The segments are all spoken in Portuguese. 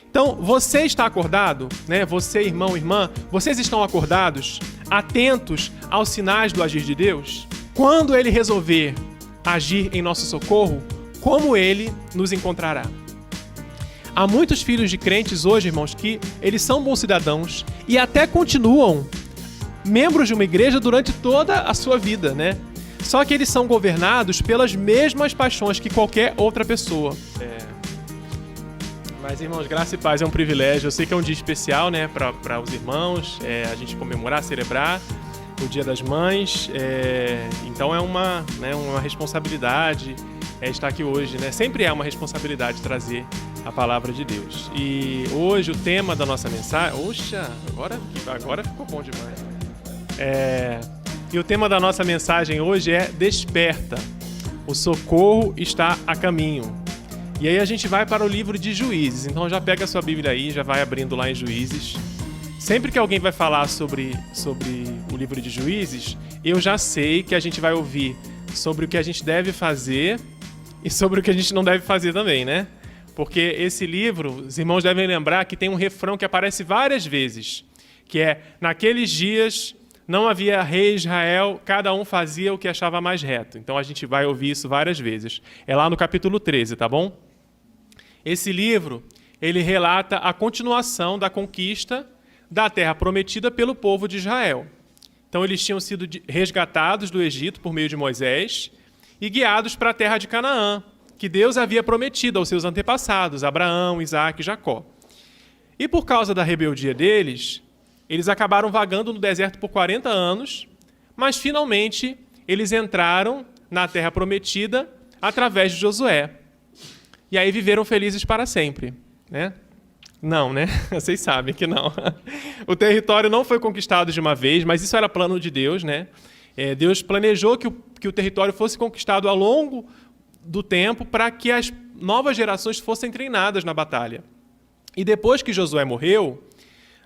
Então, você está acordado, né? Você, irmão, irmã, vocês estão acordados, atentos aos sinais do agir de Deus? Quando Ele resolver agir em nosso socorro, como Ele nos encontrará? Há muitos filhos de crentes hoje, irmãos, que eles são bons cidadãos e até continuam membros de uma igreja durante toda a sua vida, né? Só que eles são governados pelas mesmas paixões que qualquer outra pessoa. Mas, irmãos, graça e paz é um privilégio. Eu sei que é um dia especial, né, para os irmãos, a gente comemorar, celebrar o Dia das Mães. Então é uma responsabilidade estar aqui hoje, né? Sempre é uma responsabilidade trazer a palavra de Deus. E hoje o tema da nossa mensagem... Oxa, agora ficou bom demais. E o tema da nossa mensagem hoje é Desperta. O socorro está a caminho. E aí a gente vai para o livro de Juízes. Então já pega a sua Bíblia aí, já vai abrindo lá em Juízes. Sempre que alguém vai falar sobre o livro de Juízes, eu já sei que a gente vai ouvir sobre o que a gente deve fazer e sobre o que a gente não deve fazer também, né? Porque esse livro, os irmãos devem lembrar que tem um refrão que aparece várias vezes, que é: naqueles dias não havia rei Israel, cada um fazia o que achava mais reto. Então a gente vai ouvir isso várias vezes. É lá no capítulo 13, tá bom? Esse livro, ele relata a continuação da conquista da terra prometida pelo povo de Israel. Então eles tinham sido resgatados do Egito por meio de Moisés e guiados para a terra de Canaã, que Deus havia prometido aos seus antepassados, Abraão, Isaque e Jacó. E por causa da rebeldia deles, eles acabaram vagando no deserto por 40 anos, mas finalmente eles entraram na terra prometida através de Josué. E aí viveram felizes para sempre, né? Não, né? Vocês sabem que não. O território não foi conquistado de uma vez, mas isso era plano de Deus, né? Deus planejou que o território fosse conquistado ao longo do tempo para que as novas gerações fossem treinadas na batalha. E depois que Josué morreu,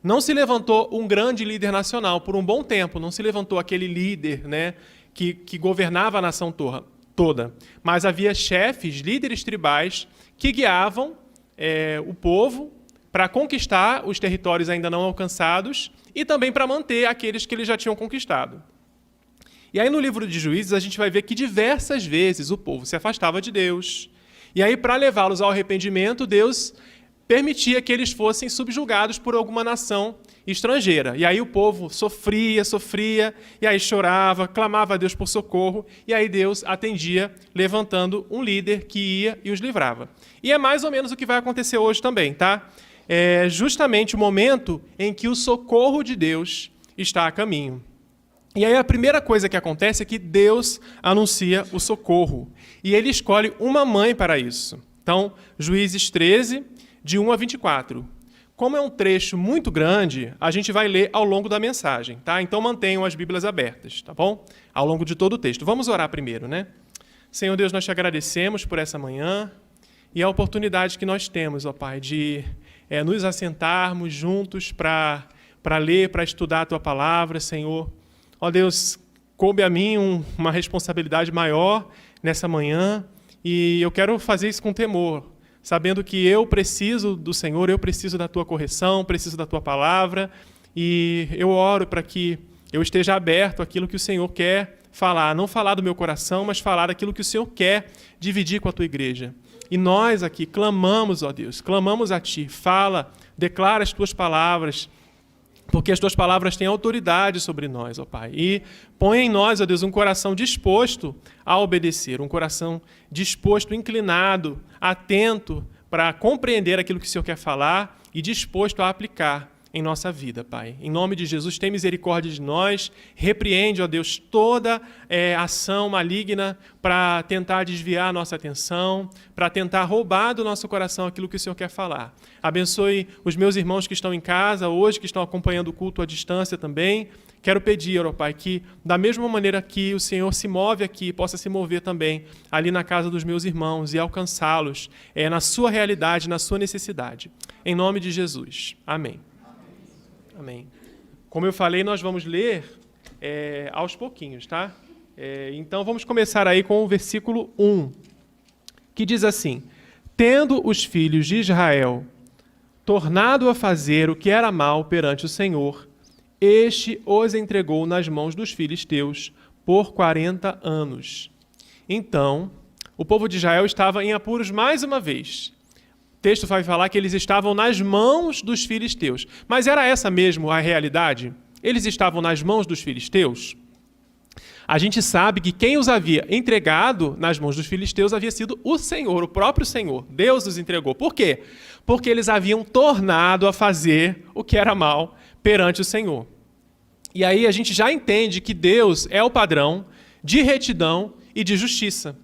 não se levantou um grande líder nacional por um bom tempo, não se levantou aquele líder, né, que governava a nação toda, mas havia chefes, líderes tribais que guiavam o povo para conquistar os territórios ainda não alcançados e também para manter aqueles que eles já tinham conquistado. E aí no livro de Juízes a gente vai ver que diversas vezes o povo se afastava de Deus. E aí para levá-los ao arrependimento, Deus permitia que eles fossem subjugados por alguma nação estrangeira. E aí o povo sofria, e aí chorava, clamava a Deus por socorro, e aí Deus atendia, levantando um líder que ia e os livrava. E é mais ou menos o que vai acontecer hoje também, tá? É justamente o momento em que o socorro de Deus está a caminho. E aí a primeira coisa que acontece é que Deus anuncia o socorro, e ele escolhe uma mãe para isso. Então, Juízes 13, de 1 a 24. Como é um trecho muito grande, a gente vai ler ao longo da mensagem, tá? Então mantenham as Bíblias abertas, tá bom? Ao longo de todo o texto. Vamos orar primeiro, né? Senhor Deus, nós te agradecemos por essa manhã e a oportunidade que nós temos, ó Pai, de nos assentarmos juntos para ler, para estudar a Tua Palavra, Senhor. Ó Deus, coube a mim uma responsabilidade maior nessa manhã e eu quero fazer isso com temor, sabendo que eu preciso do Senhor, eu preciso da Tua correção, preciso da Tua palavra, e eu oro para que eu esteja aberto àquilo que o Senhor quer falar, não falar do meu coração, mas falar daquilo que o Senhor quer dividir com a Tua igreja. E nós aqui clamamos, ó Deus, clamamos a Ti, fala, declara as Tuas palavras, porque as Tuas palavras têm autoridade sobre nós, ó Pai. E põe em nós, ó Deus, um coração disposto a obedecer, um coração disposto, inclinado, atento para compreender aquilo que o Senhor quer falar e disposto a aplicar em nossa vida, Pai. Em nome de Jesus, tem misericórdia de nós, repreende, ó Deus, toda ação maligna para tentar desviar a nossa atenção, para tentar roubar do nosso coração aquilo que o Senhor quer falar. Abençoe os meus irmãos que estão em casa hoje, que estão acompanhando o culto à distância também. Quero pedir, ó Pai, que da mesma maneira que o Senhor se move aqui, possa se mover também ali na casa dos meus irmãos e alcançá-los na sua realidade, na sua necessidade. Em nome de Jesus. Amém. Amém. Como eu falei, nós vamos ler aos pouquinhos, tá? Então vamos começar aí com o versículo 1, que diz assim: Tendo os filhos de Israel tornado a fazer o que era mal perante o Senhor, este os entregou nas mãos dos filisteus por 40 anos. Então, o povo de Israel estava em apuros mais uma vez. O texto vai falar que eles estavam nas mãos dos filisteus. Mas era essa mesmo a realidade? Eles estavam nas mãos dos filisteus? A gente sabe que quem os havia entregado nas mãos dos filisteus havia sido o Senhor, o próprio Senhor. Deus os entregou. Por quê? Porque eles haviam tornado a fazer o que era mal perante o Senhor. E aí a gente já entende que Deus é o padrão de retidão e de justiça.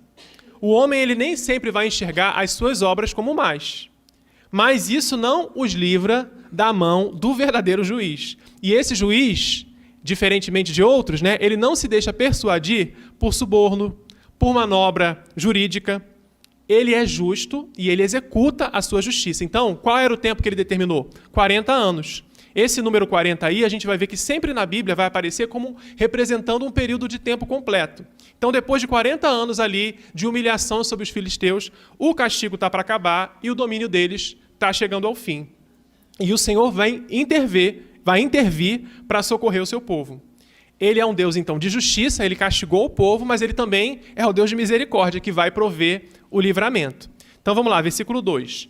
O homem ele nem sempre vai enxergar as suas obras como mais. Mas isso não os livra da mão do verdadeiro juiz. E esse juiz, diferentemente de outros, né, ele não se deixa persuadir por suborno, por manobra jurídica. Ele é justo e ele executa a sua justiça. Então, qual era o tempo que ele determinou? 40 anos. Esse número 40 aí, a gente vai ver que sempre na Bíblia vai aparecer como representando um período de tempo completo. Então, depois de 40 anos ali de humilhação sobre os filisteus, o castigo está para acabar e o domínio deles está chegando ao fim. E o Senhor vai intervir para socorrer o seu povo. Ele é um Deus, então, de justiça, ele castigou o povo, mas ele também é o Deus de misericórdia, que vai prover o livramento. Então, vamos lá, versículo 2.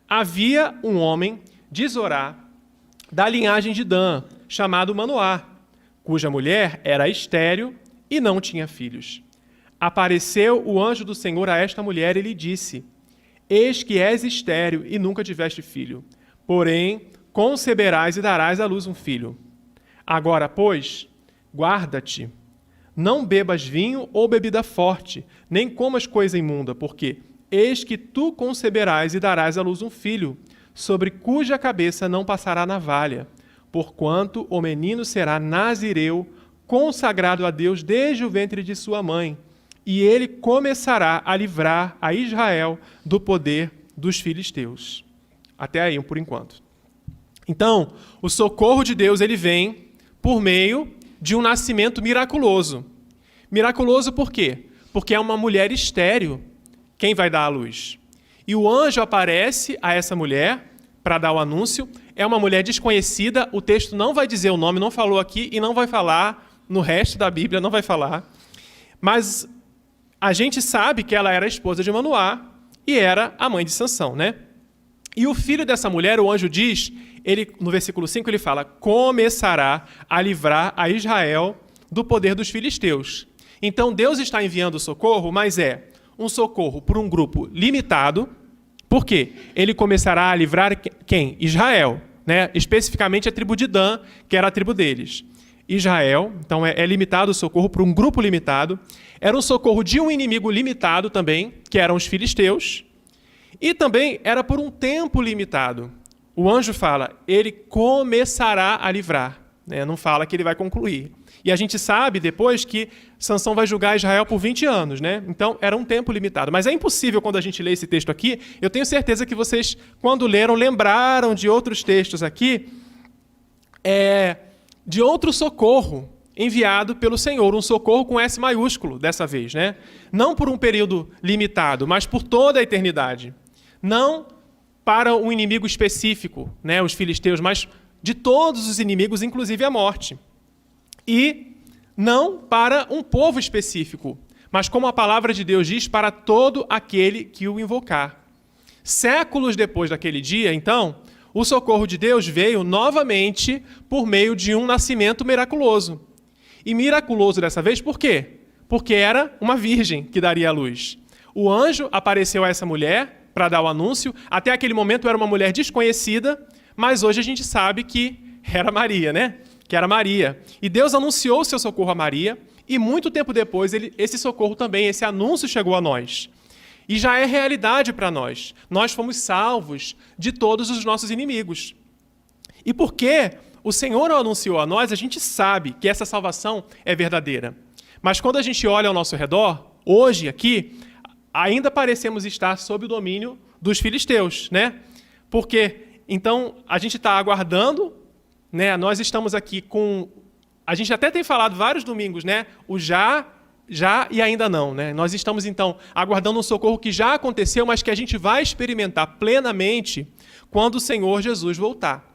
Havia um homem de Zorá, da linhagem de Dan, chamado Manoá, cuja mulher era estéril e não tinha filhos. Apareceu o anjo do Senhor a esta mulher e lhe disse: Eis que és estéril e nunca tiveste filho, porém conceberás e darás à luz um filho. Agora, pois, guarda-te, não bebas vinho ou bebida forte, nem comas coisa imunda, porque eis que tu conceberás e darás à luz um filho, sobre cuja cabeça não passará navalha, porquanto o menino será nazireu, consagrado a Deus desde o ventre de sua mãe, e ele começará a livrar a Israel do poder dos filisteus. Até aí, por enquanto. Então, o socorro de Deus ele vem por meio de um nascimento miraculoso. Miraculoso por quê? Porque é uma mulher estéril quem vai dar à luz. E o anjo aparece a essa mulher para dar o anúncio. É uma mulher desconhecida, o texto não vai dizer o nome, não falou aqui e não vai falar no resto da Bíblia, não vai falar. Mas a gente sabe que ela era a esposa de Manoá e era a mãe de Sansão, né? E o filho dessa mulher, o anjo diz, no versículo 5 ele fala, começará a livrar a Israel do poder dos filisteus. Então Deus está enviando socorro, mas é um socorro por um grupo limitado. Por quê? Ele começará a livrar quem? Israel, né? Especificamente a tribo de Dan, que era a tribo deles. Israel, então é limitado o socorro por um grupo limitado. Era um socorro de um inimigo limitado também, que eram os filisteus. E também era por um tempo limitado. O anjo fala, ele começará a livrar, né? Não fala que ele vai concluir. E a gente sabe depois que Sansão vai julgar Israel por 20 anos, né? Então era um tempo limitado. Mas é impossível quando a gente lê esse texto aqui, eu tenho certeza que vocês, quando leram, lembraram de outros textos aqui, de outro socorro enviado pelo Senhor, um socorro com S maiúsculo dessa vez, né? Não por um período limitado, mas por toda a eternidade. Não para um inimigo específico, né, os filisteus, mas de todos os inimigos, inclusive a morte. E não para um povo específico, mas como a palavra de Deus diz, para todo aquele que o invocar. Séculos depois daquele dia, então, o socorro de Deus veio novamente por meio de um nascimento miraculoso. E miraculoso dessa vez por quê? Porque era uma virgem que daria a luz. O anjo apareceu a essa mulher para dar o anúncio. Até aquele momento era uma mulher desconhecida, mas hoje a gente sabe que era Maria, né? Que era Maria. E Deus anunciou o seu socorro a Maria, e muito tempo depois esse socorro também, esse anúncio chegou a nós. E já é realidade para nós. Nós fomos salvos de todos os nossos inimigos. E porque o Senhor o anunciou a nós, a gente sabe que essa salvação é verdadeira. Mas quando a gente olha ao nosso redor, hoje aqui, ainda parecemos estar sob o domínio dos filisteus, né? Porque, então, a gente está aguardando, né? Nós estamos aqui com... A gente até tem falado vários domingos, né? O já já e ainda não, né? Nós estamos, então, aguardando um socorro que já aconteceu, mas que a gente vai experimentar plenamente quando o Senhor Jesus voltar.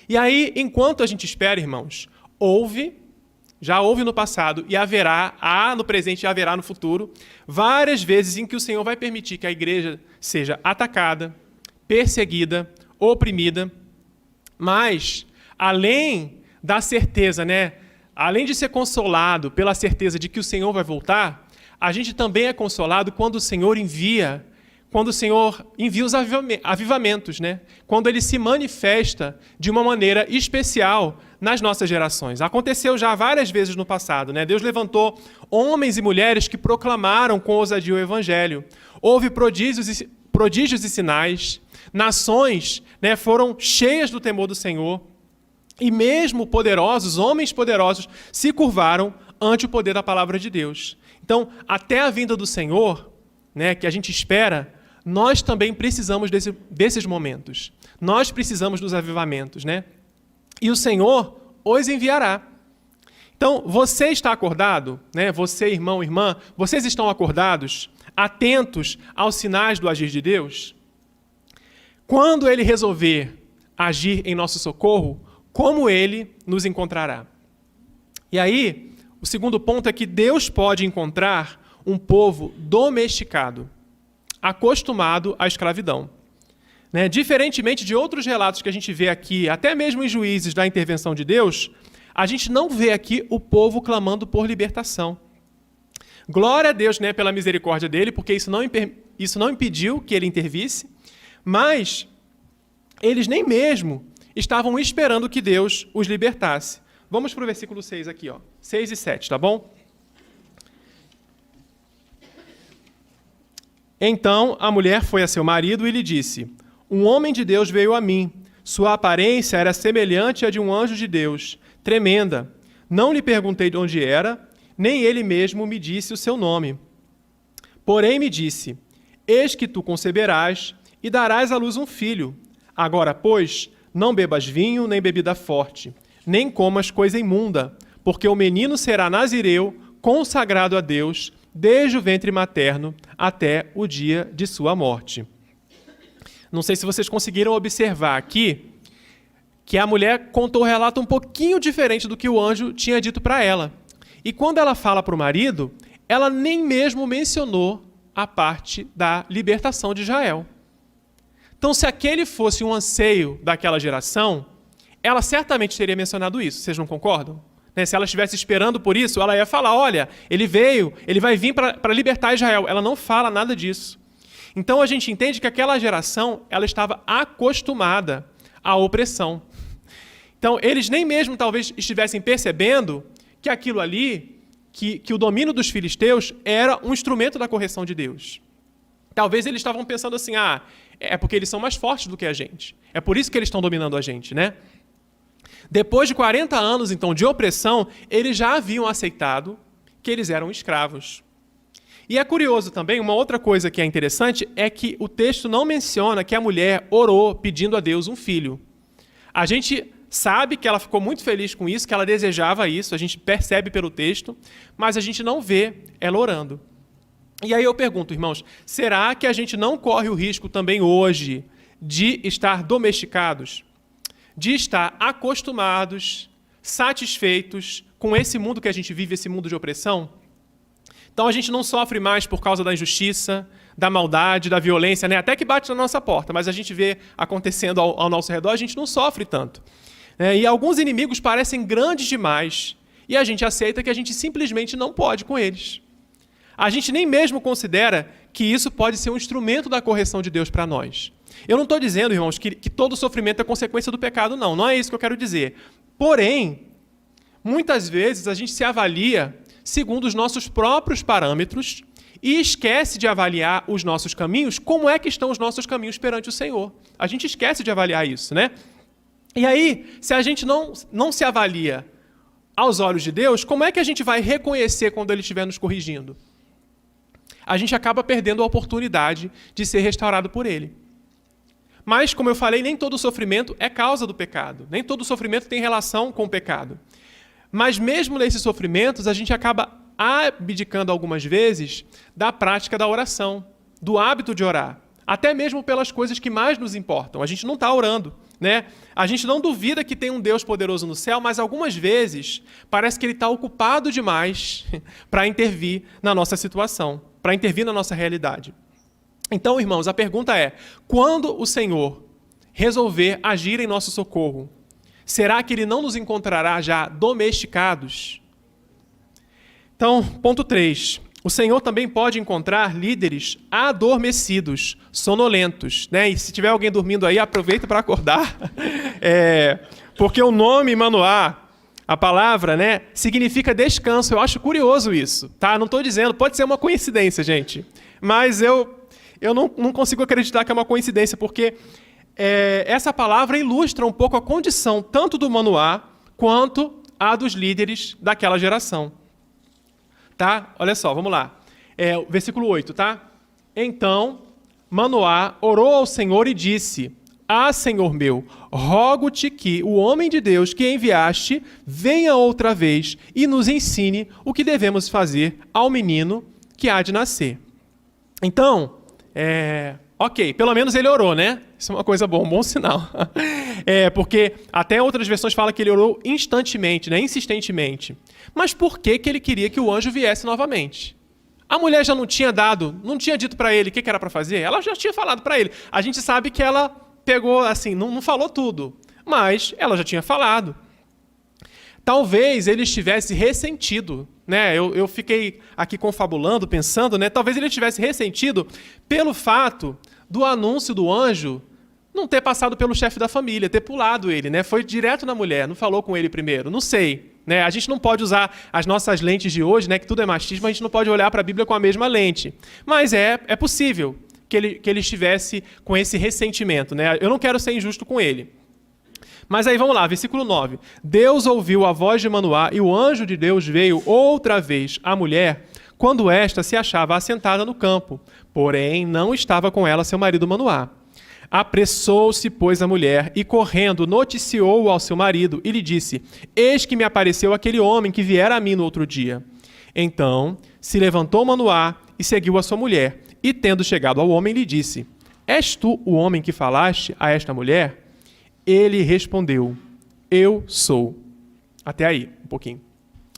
E aí, enquanto a gente espera, irmãos, já houve no passado e há no presente e haverá no futuro, várias vezes em que o Senhor vai permitir que a igreja seja atacada, perseguida, oprimida, mas, além da certeza, né? Além de ser consolado pela certeza de que o Senhor vai voltar, a gente também é consolado quando o Senhor envia os avivamentos, né? Quando ele se manifesta de uma maneira especial nas nossas gerações. Aconteceu já várias vezes no passado, né? Deus levantou homens e mulheres que proclamaram com ousadia o Evangelho. Houve prodígios e sinais, nações, né, foram cheias do temor do Senhor, e mesmo homens poderosos, se curvaram ante o poder da palavra de Deus. Então, até a vinda do Senhor, né, que a gente espera, nós também precisamos desses momentos. Nós precisamos dos avivamentos, né? E o Senhor os enviará. Então, você está acordado, né? Você, irmão, irmã, vocês estão acordados, atentos aos sinais do agir de Deus? Quando Ele resolver agir em nosso socorro, como Ele nos encontrará? E aí, o segundo ponto é que Deus pode encontrar um povo domesticado, acostumado à escravidão. Né? Diferentemente de outros relatos que a gente vê aqui, até mesmo em Juízes da intervenção de Deus, a gente não vê aqui o povo clamando por libertação. Glória a Deus, né, pela misericórdia dele, porque isso não impediu que ele intervisse, mas eles nem mesmo estavam esperando que Deus os libertasse. Vamos para o versículo 6 aqui, 6 e 7, tá bom? Então a mulher foi a seu marido e lhe disse: um homem de Deus veio a mim. Sua aparência era semelhante à de um anjo de Deus, tremenda. Não lhe perguntei de onde era, nem ele mesmo me disse o seu nome. Porém me disse: eis que tu conceberás e darás à luz um filho. Agora, pois, não bebas vinho nem bebida forte, nem comas coisa imunda, porque o menino será nazireu, consagrado a Deus, desde o ventre materno até o dia de sua morte. Não sei se vocês conseguiram observar aqui que a mulher contou o relato um pouquinho diferente do que o anjo tinha dito para ela. E quando ela fala para o marido, ela nem mesmo mencionou a parte da libertação de Israel. Então, se aquele fosse um anseio daquela geração, ela certamente teria mencionado isso. Vocês não concordam? Né? Se ela estivesse esperando por isso, ela ia falar: olha, ele vai vir para libertar Israel. Ela não fala nada disso. Então, a gente entende que aquela geração ela estava acostumada à opressão. Então, eles nem mesmo talvez estivessem percebendo que aquilo ali, que o domínio dos filisteus era um instrumento da correção de Deus. Talvez eles estavam pensando assim: é porque eles são mais fortes do que a gente. É por isso que eles estão dominando a gente, né? Depois de 40 anos, então, de opressão, eles já haviam aceitado que eles eram escravos. E é curioso também, uma outra coisa que é interessante, é que o texto não menciona que a mulher orou pedindo a Deus um filho. A gente sabe que ela ficou muito feliz com isso, que ela desejava isso, a gente percebe pelo texto, mas a gente não vê ela orando. E aí eu pergunto, irmãos, será que a gente não corre o risco também hoje de estar domesticados? De estar acostumados, satisfeitos com esse mundo que a gente vive, esse mundo de opressão? Então a gente não sofre mais por causa da injustiça, da maldade, da violência, né? Até que bate na nossa porta, mas a gente vê acontecendo ao nosso redor, a gente não sofre tanto. E alguns inimigos parecem grandes demais e a gente aceita que a gente simplesmente não pode com eles. A gente nem mesmo considera que isso pode ser um instrumento da correção de Deus para nós. Eu não estou dizendo, irmãos, que todo sofrimento é consequência do pecado, não. Não é isso que eu quero dizer. Porém, muitas vezes a gente se avalia segundo os nossos próprios parâmetros e esquece de avaliar os nossos caminhos, como é que estão os nossos caminhos perante o Senhor. A gente esquece de avaliar isso, né? E aí, se a gente não se avalia aos olhos de Deus, como é que a gente vai reconhecer quando Ele estiver nos corrigindo? A gente acaba perdendo a oportunidade de ser restaurado por Ele. Mas, como eu falei, nem todo sofrimento é causa do pecado. Nem todo sofrimento tem relação com o pecado. Mas mesmo nesses sofrimentos, a gente acaba abdicando algumas vezes da prática da oração, do hábito de orar, até mesmo pelas coisas que mais nos importam. A gente não está orando, né? A gente não duvida que tem um Deus poderoso no céu, mas algumas vezes parece que ele está ocupado demais para intervir na nossa situação, para intervir na nossa realidade. Então, irmãos, a pergunta é: quando o Senhor resolver agir em nosso socorro, será que ele não nos encontrará já domesticados? Então, ponto 3. O Senhor também pode encontrar líderes adormecidos, sonolentos, né? E se tiver alguém dormindo aí, aproveita para acordar. Porque o nome Manoá, a palavra, né, significa descanso. Eu acho curioso isso, tá? Não estou dizendo, pode ser uma coincidência, gente. Mas eu não consigo acreditar que é uma coincidência, porque essa palavra ilustra um pouco a condição tanto do Manoá quanto a dos líderes daquela geração. Tá? Olha só, vamos lá. Versículo 8, tá? Então, Manoá orou ao Senhor e disse: Ah, Senhor meu, rogo-te que o homem de Deus que enviaste venha outra vez e nos ensine o que devemos fazer ao menino que há de nascer. Então, ok, pelo menos ele orou, né? Isso é uma coisa boa, um bom sinal. Porque até outras versões falam que ele orou instantemente, né? Insistentemente. Mas por que ele queria que o anjo viesse novamente? A mulher já não tinha dito para ele o que era para fazer? Ela já tinha falado para ele. A gente sabe que ela pegou, assim, não falou tudo, mas ela já tinha falado. Talvez ele estivesse ressentido, né? Eu fiquei aqui confabulando, pensando, né? Talvez ele estivesse ressentido pelo fato do anúncio do anjo não ter passado pelo chefe da família, ter pulado ele, né? Foi direto na mulher, não falou com ele primeiro, não sei. Né? A gente não pode usar as nossas lentes de hoje, né? Que tudo é machismo, a gente não pode olhar para a Bíblia com a mesma lente. Mas é possível que ele estivesse com esse ressentimento, né? Eu não quero ser injusto com ele. Mas aí vamos lá, versículo 9. Deus ouviu a voz de Manoá e o anjo de Deus veio outra vez à mulher quando esta se achava assentada no campo. Porém, não estava com ela seu marido Manoá. Apressou-se, pois, a mulher e, correndo, noticiou ao seu marido e lhe disse: Eis que me apareceu aquele homem que viera a mim no outro dia. Então se levantou Manoá e seguiu a sua mulher. E, tendo chegado ao homem, lhe disse: És tu o homem que falaste a esta mulher? Ele respondeu: Eu sou. Até aí, um pouquinho.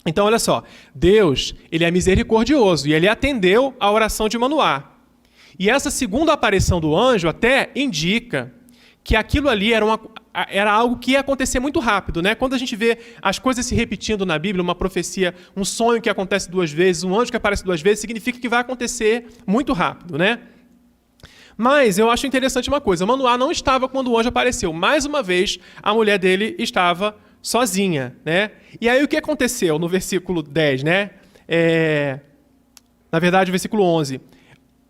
Então, olha só. Deus, ele é misericordioso e ele atendeu a oração de Manoá. E essa segunda aparição do anjo até indica que aquilo ali era algo que ia acontecer muito rápido, né? Quando a gente vê as coisas se repetindo na Bíblia, uma profecia, um sonho que acontece 2 vezes, um anjo que aparece 2 vezes, significa que vai acontecer muito rápido, né? Mas eu acho interessante uma coisa: Manoá não estava quando o anjo apareceu. Mais uma vez, a mulher dele estava sozinha, né? E aí o que aconteceu no versículo 10, né? Na verdade, o versículo 11.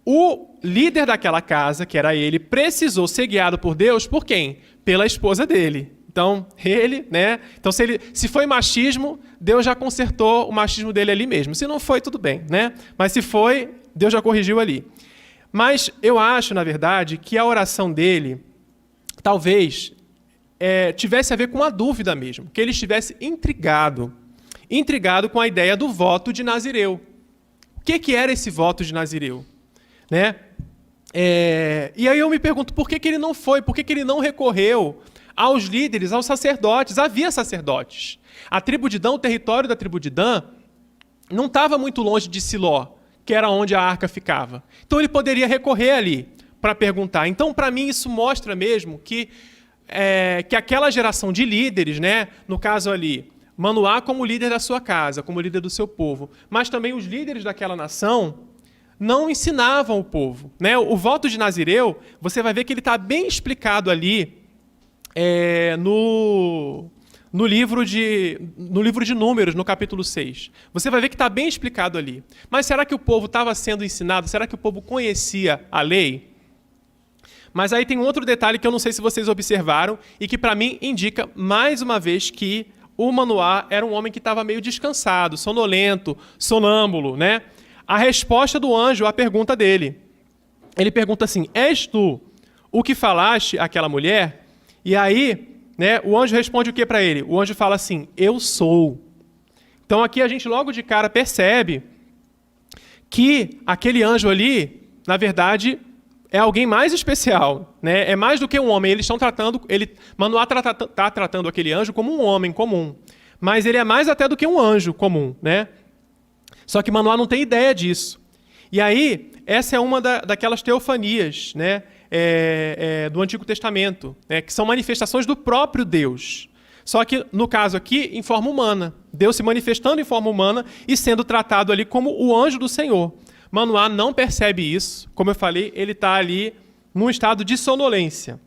O líder daquela casa, que era ele, precisou ser guiado por Deus por quem? Pela esposa dele. Então, ele, né? Então, se foi machismo, Deus já consertou o machismo dele ali mesmo. Se não foi, tudo bem, né? Mas se foi, Deus já corrigiu ali. Mas eu acho, na verdade, que a oração dele talvez tivesse a ver com a dúvida mesmo, que ele estivesse intrigado com a ideia do voto de Nazireu. O que era esse voto de Nazireu? Né? E aí eu me pergunto, por que ele não foi? Por que ele não recorreu aos líderes, aos sacerdotes? Havia sacerdotes. A tribo de Dan, o território da tribo de Dan, não estava muito longe de Siló, que era onde a arca ficava. Então ele poderia recorrer ali para perguntar. Então, para mim, isso mostra mesmo que aquela geração de líderes, né? No caso ali, Manoá como líder da sua casa, como líder do seu povo, mas também os líderes daquela nação não ensinavam o povo, né? O voto de Nazireu, você vai ver que ele está bem explicado ali no livro de Números, no capítulo 6. Você vai ver que está bem explicado ali. Mas será que o povo estava sendo ensinado? Será que o povo conhecia a lei? Mas aí tem um outro detalhe que eu não sei se vocês observaram e que para mim indica mais uma vez que o Manoá era um homem que estava meio descansado, sonolento, sonâmbulo, né? A resposta do anjo à pergunta dele. Ele pergunta assim: És tu o que falaste àquela mulher? E aí, né, o anjo responde o que para ele? O anjo fala assim: Eu sou. Então aqui a gente logo de cara percebe que aquele anjo ali, na verdade, é alguém mais especial, né? É mais do que um homem. Eles estão tratando, Manoá está tratando aquele anjo como um homem comum, mas ele é mais até do que um anjo comum, né? Só que Manoá não tem ideia disso. E aí, essa é uma daquelas teofanias, né? Do Antigo Testamento, né? Que são manifestações do próprio Deus. Só que, no caso aqui, em forma humana. Deus se manifestando em forma humana e sendo tratado ali como o anjo do Senhor. Manoá não percebe isso. Como eu falei, ele está ali num estado de sonolência.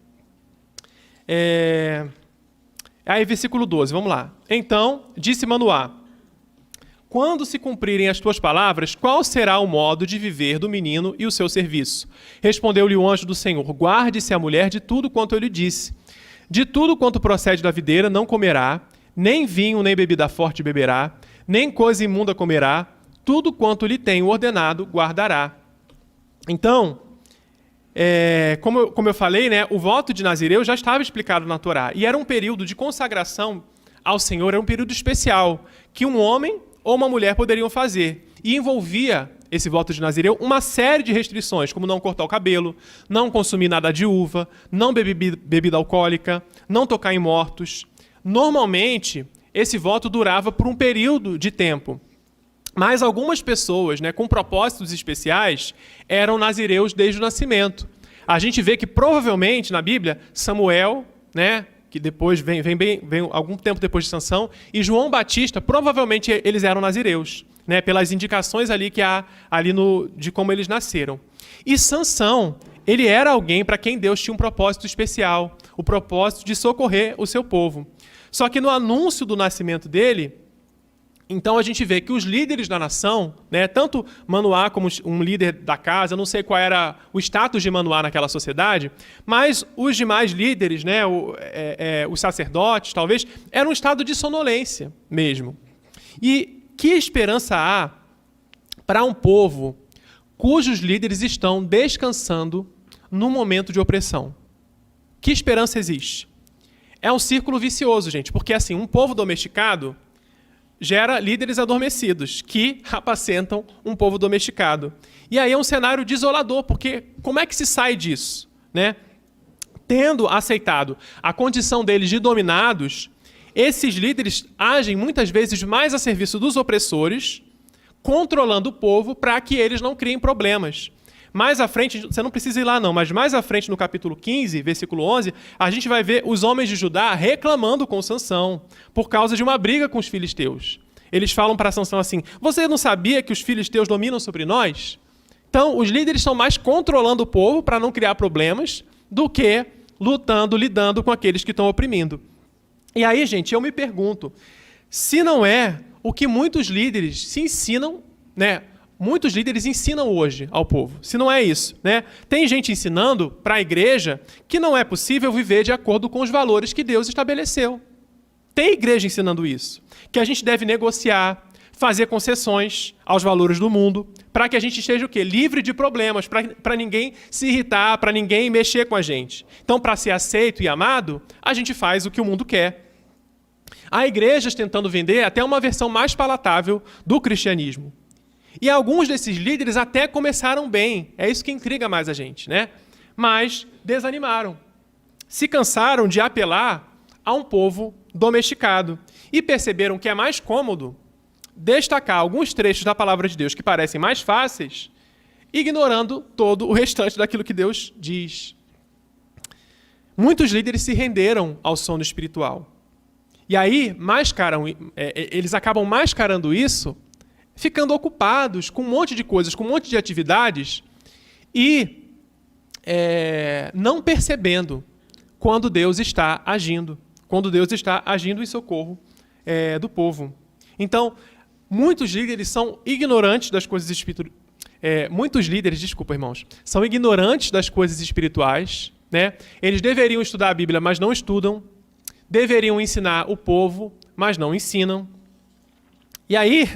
Aí, versículo 12, vamos lá. Então, disse Manoá: quando se cumprirem as tuas palavras, qual será o modo de viver do menino e o seu serviço? Respondeu-lhe o anjo do Senhor: guarde-se a mulher de tudo quanto eu lhe disse. De tudo quanto procede da videira não comerá, nem vinho nem bebida forte beberá, nem coisa imunda comerá, tudo quanto lhe tenho ordenado guardará. Então, como eu falei, né, o voto de Nazireu já estava explicado na Torá, e era um período de consagração ao Senhor, era um período especial, que um homem ou uma mulher poderiam fazer, e envolvia esse voto de Nazireu uma série de restrições, como não cortar o cabelo, não consumir nada de uva, não beber bebida alcoólica, não tocar em mortos. Normalmente, esse voto durava por um período de tempo. Mas algumas pessoas, né, com propósitos especiais, eram nazireus desde o nascimento. A gente vê que provavelmente na Bíblia, Samuel, né, que depois vem algum tempo depois de Sansão, e João Batista, provavelmente eles eram nazireus, né, pelas indicações ali que há ali de como eles nasceram. E Sansão, ele era alguém para quem Deus tinha um propósito especial, o propósito de socorrer o seu povo. Só que no anúncio do nascimento dele, então a gente vê que os líderes da nação, né, tanto Manoá como um líder da casa, eu não sei qual era o status de Manoá naquela sociedade, mas os demais líderes, né, os sacerdotes, talvez, eram um estado de sonolência mesmo. E que esperança há para um povo cujos líderes estão descansando num momento de opressão? Que esperança existe? É um círculo vicioso, gente, porque assim, um povo domesticado gera líderes adormecidos, que apacentam um povo domesticado. E aí é um cenário desolador, porque como é que se sai disso, né? Tendo aceitado a condição deles de dominados, esses líderes agem muitas vezes mais a serviço dos opressores, controlando o povo para que eles não criem problemas. Mais à frente, você não precisa ir lá não, mas mais à frente no capítulo 15, versículo 11, a gente vai ver os homens de Judá reclamando com Sansão por causa de uma briga com os filisteus. Eles falam para Sansão assim: você não sabia que os filisteus dominam sobre nós? Então, os líderes estão mais controlando o povo para não criar problemas do que lidando com aqueles que estão oprimindo. E aí, gente, eu me pergunto, se não é o que muitos líderes se ensinam, né? Muitos líderes ensinam hoje ao povo. Se não é isso, né? Tem gente ensinando para a igreja que não é possível viver de acordo com os valores que Deus estabeleceu. Tem igreja ensinando isso. Que a gente deve negociar, fazer concessões aos valores do mundo, para que a gente esteja o quê? Livre de problemas, para ninguém se irritar, para ninguém mexer com a gente. Então, para ser aceito e amado, a gente faz o que o mundo quer. Há igrejas tentando vender até uma versão mais palatável do cristianismo. E alguns desses líderes até começaram bem. É isso que intriga mais a gente, né? Mas desanimaram. Se cansaram de apelar a um povo domesticado. E perceberam que é mais cômodo destacar alguns trechos da palavra de Deus que parecem mais fáceis, ignorando todo o restante daquilo que Deus diz. Muitos líderes se renderam ao sono espiritual. E aí eles acabam mascarando isso, ficando ocupados com um monte de coisas, com um monte de atividades e não percebendo quando Deus está agindo em socorro do povo. Então, muitos líderes são ignorantes das coisas espirituais. São ignorantes das coisas espirituais, né? Eles deveriam estudar a Bíblia, mas não estudam. Deveriam ensinar o povo, mas não ensinam. E aí,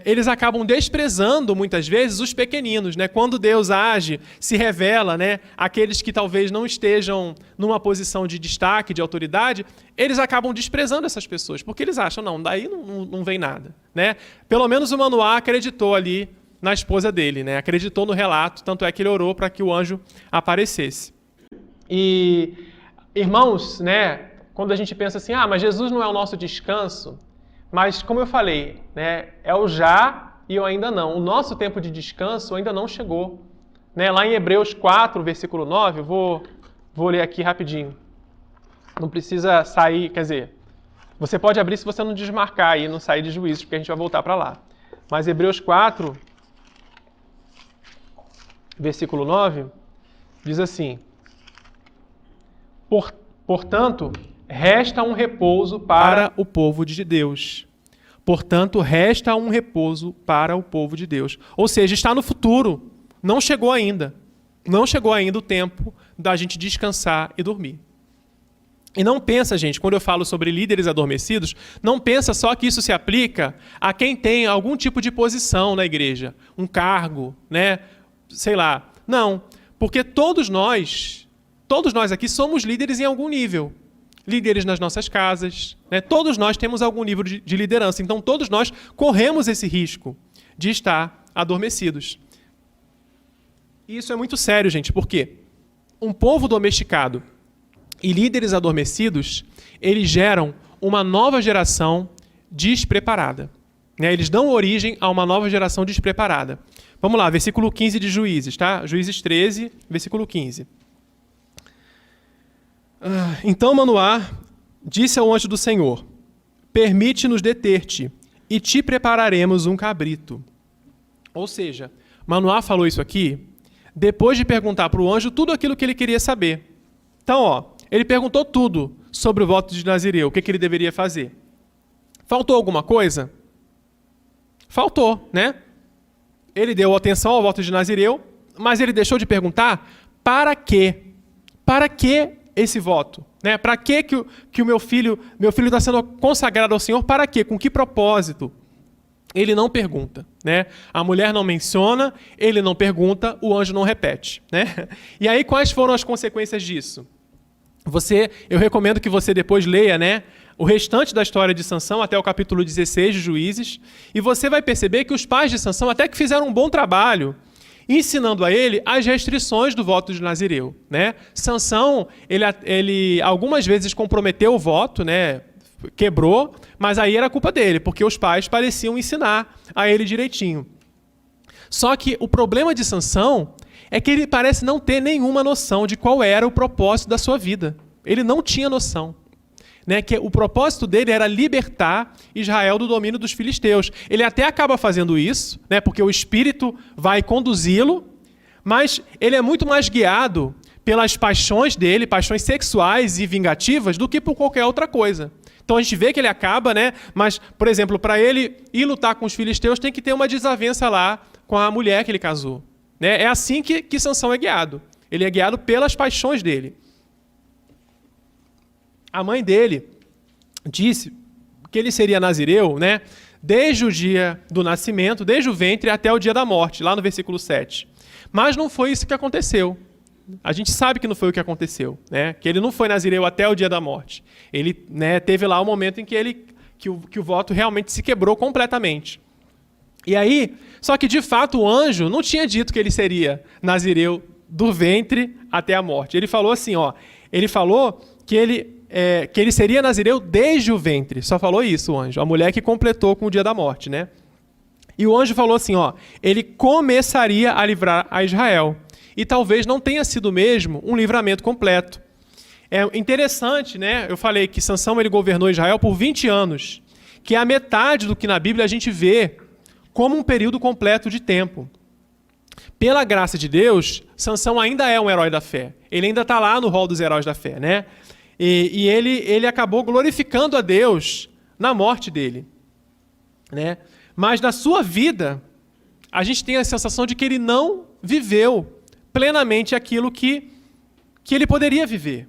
eles acabam desprezando, muitas vezes, os pequeninos, né? Quando Deus age, se revela, né? Aqueles que talvez não estejam numa posição de destaque, de autoridade, eles acabam desprezando essas pessoas, porque eles acham, não, daí não vem nada, né? Pelo menos o Manoá acreditou ali na esposa dele, né? Acreditou no relato, tanto é que ele orou para que o anjo aparecesse. E, irmãos, né? Quando a gente pensa assim, mas Jesus não é o nosso descanso, mas, como eu falei, né, é o já e o ainda não. O nosso tempo de descanso ainda não chegou. Né? Lá em Hebreus 4, versículo 9, eu vou ler aqui rapidinho. Não precisa sair, quer dizer, você pode abrir se você não desmarcar e não sair de Juízes, porque a gente vai voltar para lá. Mas Hebreus 4, versículo 9, diz assim: Portanto, resta um repouso para o povo de Deus. Portanto, resta um repouso para o povo de Deus. Ou seja, está no futuro. Não chegou ainda. Não chegou ainda o tempo da gente descansar e dormir. E não pensa, gente, quando eu falo sobre líderes adormecidos, não pensa só que isso se aplica a quem tem algum tipo de posição na igreja. Um cargo, né? Sei lá. Não. Porque todos nós aqui somos líderes em algum nível. Líderes nas nossas casas, né? Todos nós temos algum nível de liderança, então todos nós corremos esse risco de estar adormecidos. E isso é muito sério, gente, porque um povo domesticado e líderes adormecidos, eles geram uma nova geração despreparada. Né? Eles dão origem a uma nova geração despreparada. Vamos lá, versículo 15 de Juízes, tá? Juízes 13, versículo 15. Então Manoá disse ao anjo do Senhor: permite-nos deter-te, e te prepararemos um cabrito. Ou seja, Manoá falou isso aqui depois de perguntar para o anjo tudo aquilo que ele queria saber. Então, ele perguntou tudo sobre o voto de Nazireu, o que ele deveria fazer. Faltou alguma coisa? Faltou, né? Ele deu atenção ao voto de Nazireu, mas ele deixou de perguntar para quê? Para que esse voto? Né? Para que o meu filho está sendo consagrado ao Senhor? Para quê? Com que propósito? Ele não pergunta. Né? A mulher não menciona, ele não pergunta, o anjo não repete. Né? E aí, quais foram as consequências disso? Eu recomendo que você depois leia, né, o restante da história de Sansão até o capítulo 16 de Juízes, e você vai perceber que os pais de Sansão até que fizeram um bom trabalho ensinando a ele as restrições do voto de Nazireu. Né? Sansão, ele algumas vezes comprometeu o voto, né? Quebrou, mas aí era culpa dele, porque os pais pareciam ensinar a ele direitinho. Só que o problema de Sansão é que ele parece não ter nenhuma noção de qual era o propósito da sua vida. Ele não tinha noção. Né, que o propósito dele era libertar Israel do domínio dos filisteus. Ele até acaba fazendo isso, né, porque o Espírito vai conduzi-lo, mas ele é muito mais guiado pelas paixões dele, paixões sexuais e vingativas, do que por qualquer outra coisa. Então a gente vê que ele acaba, né, mas, por exemplo, para ele ir lutar com os filisteus, tem que ter uma desavença lá com a mulher que ele casou. Né? É assim que Sansão é guiado. Ele é guiado pelas paixões dele. A mãe dele disse que ele seria nazireu, né, desde o dia do nascimento, desde o ventre até o dia da morte, lá no versículo 7. Mas não foi isso que aconteceu. A gente sabe que não foi o que aconteceu, né? Que ele não foi nazireu até o dia da morte. Ele, né, teve lá um momento em que o voto realmente se quebrou completamente. E aí, só que de fato o anjo não tinha dito que ele seria nazireu do ventre até a morte. Ele falou assim, ele falou que ele seria nazireu desde o ventre. Só falou isso o anjo. A mulher que completou com o dia da morte, né? E o anjo falou assim, ele começaria a livrar a Israel. E talvez não tenha sido mesmo um livramento completo. É interessante, né? Eu falei que Sansão ele governou Israel por 20 anos, que é a metade do que na Bíblia a gente vê como um período completo de tempo. Pela graça de Deus, Sansão ainda é um herói da fé. Ele ainda está lá no rol dos heróis da fé, né? E ele acabou glorificando a Deus na morte dele. Né? Mas na sua vida, a gente tem a sensação de que ele não viveu plenamente aquilo que ele poderia viver.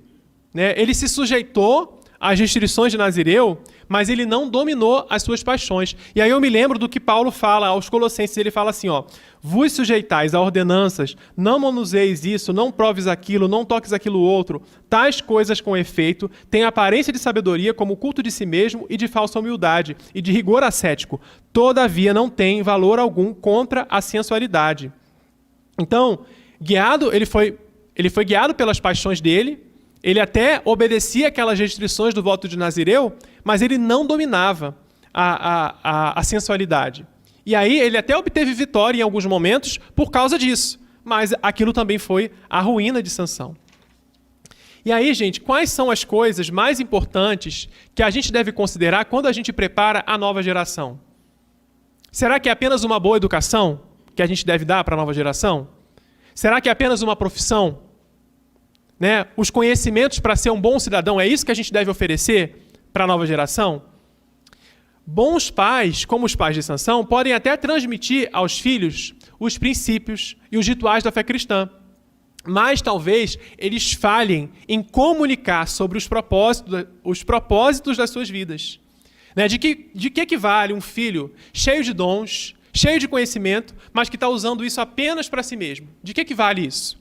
Né? Ele se sujeitou às restrições de Nazireu, mas ele não dominou as suas paixões. E aí eu me lembro do que Paulo fala aos Colossenses, ele fala assim, ó, vos sujeitais a ordenanças, não manuseis isso, não proves aquilo, não toques aquilo outro, tais coisas com efeito, têm aparência de sabedoria como culto de si mesmo e de falsa humildade, e de rigor ascético, todavia não tem valor algum contra a sensualidade. Então, ele foi guiado pelas paixões dele, ele até obedecia aquelas restrições do voto de Nazireu, mas ele não dominava a sensualidade. E aí ele até obteve vitória em alguns momentos por causa disso, mas aquilo também foi a ruína de Sansão. E aí, gente, quais são as coisas mais importantes que a gente deve considerar quando a gente prepara a nova geração? Será que é apenas uma boa educação que a gente deve dar para a nova geração? Será que é apenas uma profissão? Né? Os conhecimentos para ser um bom cidadão, é isso que a gente deve oferecer para a nova geração? Bons pais, como os pais de Sansão, podem até transmitir aos filhos os princípios e os rituais da fé cristã. Mas talvez eles falhem em comunicar sobre os propósitos das suas vidas. Né? De que vale um filho cheio de dons, cheio de conhecimento, mas que está usando isso apenas para si mesmo? De que vale isso?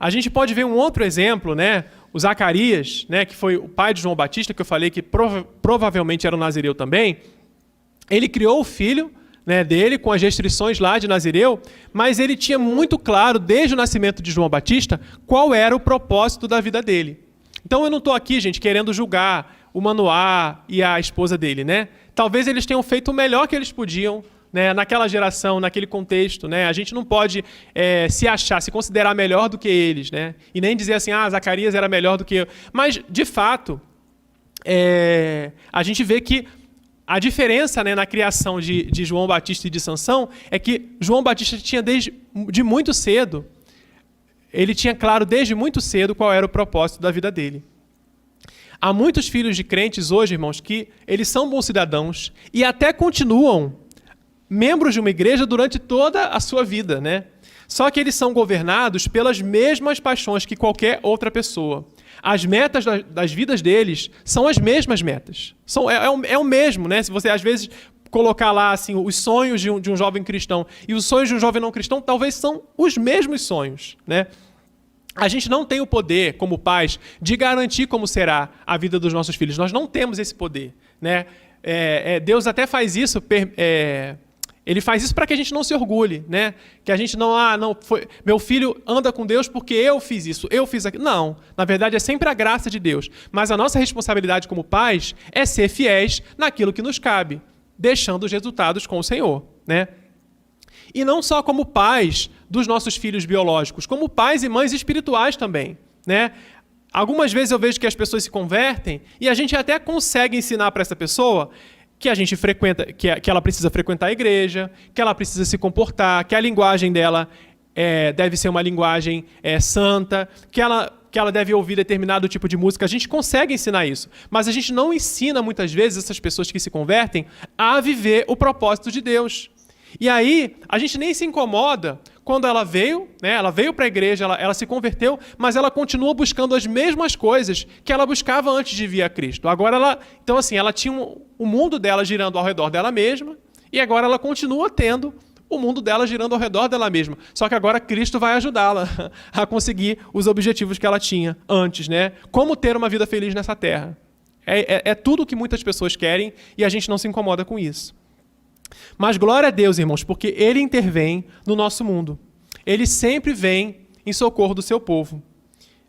A gente pode ver um outro exemplo, né? O Zacarias, né, que foi o pai de João Batista, que eu falei que provavelmente era um nazireu também. Ele criou o filho, né, dele com as restrições lá de Nazireu, mas ele tinha muito claro, desde o nascimento de João Batista, qual era o propósito da vida dele. Então eu não estou aqui, gente, querendo julgar o Manoá e a esposa dele, né? Talvez eles tenham feito o melhor que eles podiam, né, naquela geração, naquele contexto, né? A gente não pode se considerar melhor do que eles, né? E nem dizer assim, Zacarias era melhor do que eu. Mas, de fato, a gente vê que a diferença, né, na criação de João Batista e de Sansão é que João Batista tinha de muito cedo, ele tinha claro desde muito cedo qual era o propósito da vida dele. Há muitos filhos de crentes hoje, irmãos, que eles são bons cidadãos e até continuam membros de uma igreja durante toda a sua vida, né? Só que eles são governados pelas mesmas paixões que qualquer outra pessoa. As metas das vidas deles são as mesmas metas. É o mesmo, né? Se você, às vezes, colocar lá assim, os sonhos de um jovem cristão e os sonhos de um jovem não cristão, talvez são os mesmos sonhos, né? A gente não tem o poder, como pais, de garantir como será a vida dos nossos filhos. Nós não temos esse poder, né? Deus até faz isso... Ele faz isso para que a gente não se orgulhe, né? Que a gente meu filho anda com Deus porque eu fiz isso, eu fiz aquilo. Não, na verdade é sempre a graça de Deus. Mas a nossa responsabilidade como pais é ser fiéis naquilo que nos cabe, deixando os resultados com o Senhor, né? E não só como pais dos nossos filhos biológicos, como pais e mães espirituais também, né? Algumas vezes eu vejo que as pessoas se convertem e a gente até consegue ensinar para essa pessoa que a gente frequenta, que ela precisa frequentar a igreja, que ela precisa se comportar, que a linguagem dela deve ser uma linguagem santa, que ela deve ouvir determinado tipo de música. A gente consegue ensinar isso, mas a gente não ensina muitas vezes essas pessoas que se convertem a viver o propósito de Deus. E aí, a gente nem se incomoda quando ela veio, né? Ela veio para a igreja, ela se converteu, mas ela continua buscando as mesmas coisas que ela buscava antes de vir a Cristo. Agora então assim, ela tinha o mundo dela girando ao redor dela mesma, e agora ela continua tendo o mundo dela girando ao redor dela mesma. Só que agora Cristo vai ajudá-la a conseguir os objetivos que ela tinha antes, né? Como ter uma vida feliz nessa terra. É tudo o que muitas pessoas querem e a gente não se incomoda com isso. Mas glória a Deus, irmãos, porque Ele intervém no nosso mundo. Ele sempre vem em socorro do seu povo,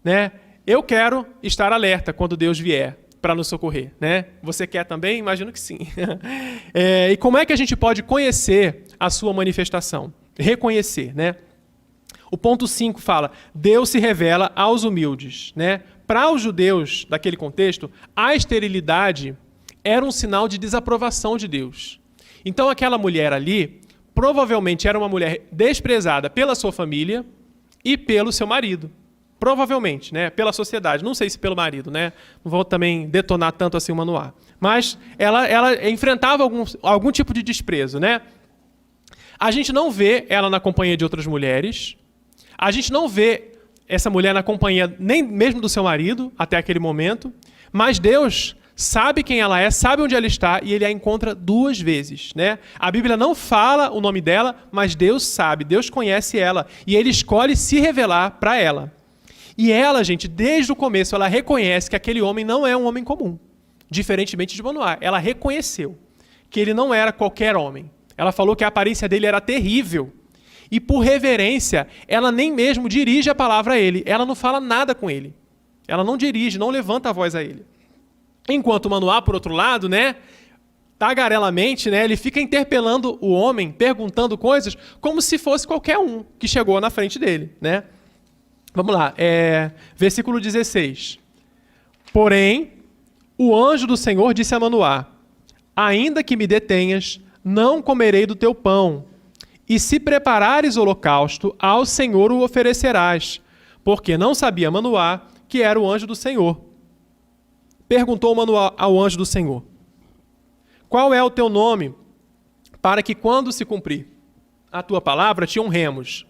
né? Eu quero estar alerta quando Deus vier para nos socorrer, né? Você quer também? Imagino que sim. E como é que a gente pode conhecer a sua manifestação? Reconhecer, né? O ponto 5 fala, Deus se revela aos humildes, né? Para os judeus daquele contexto, a esterilidade era um sinal de desaprovação de Deus. Então aquela mulher ali, provavelmente era uma mulher desprezada pela sua família e pelo seu marido. Provavelmente, né? Pela sociedade. Não sei se pelo marido, né? Não vou também detonar tanto assim o Manoá. Mas ela enfrentava algum tipo de desprezo, né? A gente não vê ela na companhia de outras mulheres. A gente não vê essa mulher na companhia nem mesmo do seu marido, até aquele momento. Mas Deus sabe quem ela é, sabe onde ela está e ele a encontra 2 vezes, né? A Bíblia não fala o nome dela, mas Deus sabe, Deus conhece ela e ele escolhe se revelar para ela. E ela, gente, desde o começo, ela reconhece que aquele homem não é um homem comum, diferentemente de Manoá. Ela reconheceu que ele não era qualquer homem. Ela falou que a aparência dele era terrível. E por reverência, ela nem mesmo dirige a palavra a ele. Ela não fala nada com ele. Ela não dirige, não levanta a voz a ele. Enquanto Manoá, por outro lado, né, tagarelamente, né, ele fica interpelando o homem, perguntando coisas como se fosse qualquer um que chegou na frente dele, né? Vamos lá, versículo 16. Porém, o anjo do Senhor disse a Manoá: ainda que me detenhas, não comerei do teu pão, e se preparares holocausto, ao Senhor o oferecerás, porque não sabia Manoá que era o anjo do Senhor. Perguntou Manoá ao anjo do Senhor: qual é o teu nome, para que quando se cumprir a tua palavra te honremos?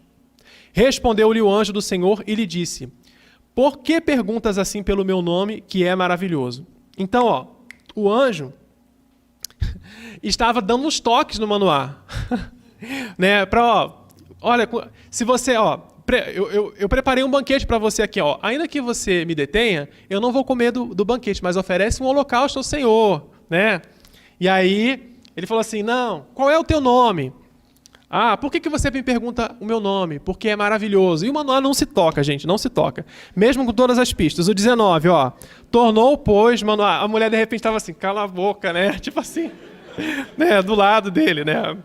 Respondeu-lhe o anjo do Senhor e lhe disse: por que perguntas assim pelo meu nome, que é maravilhoso? Então, o anjo estava dando uns toques no Manoá. Né, olha, se você, eu preparei um banquete para você aqui, ainda que você me detenha, eu não vou comer do banquete, mas oferece um holocausto ao Senhor, né? E aí, ele falou assim: não, qual é o teu nome? Por que você me pergunta o meu nome? Porque é maravilhoso. E o Manoá não se toca, gente, não se toca. Mesmo com todas as pistas. O 19, tornou, pois, Manoá. A mulher, de repente, estava assim, cala a boca, né? Tipo assim, né? Do lado dele, né?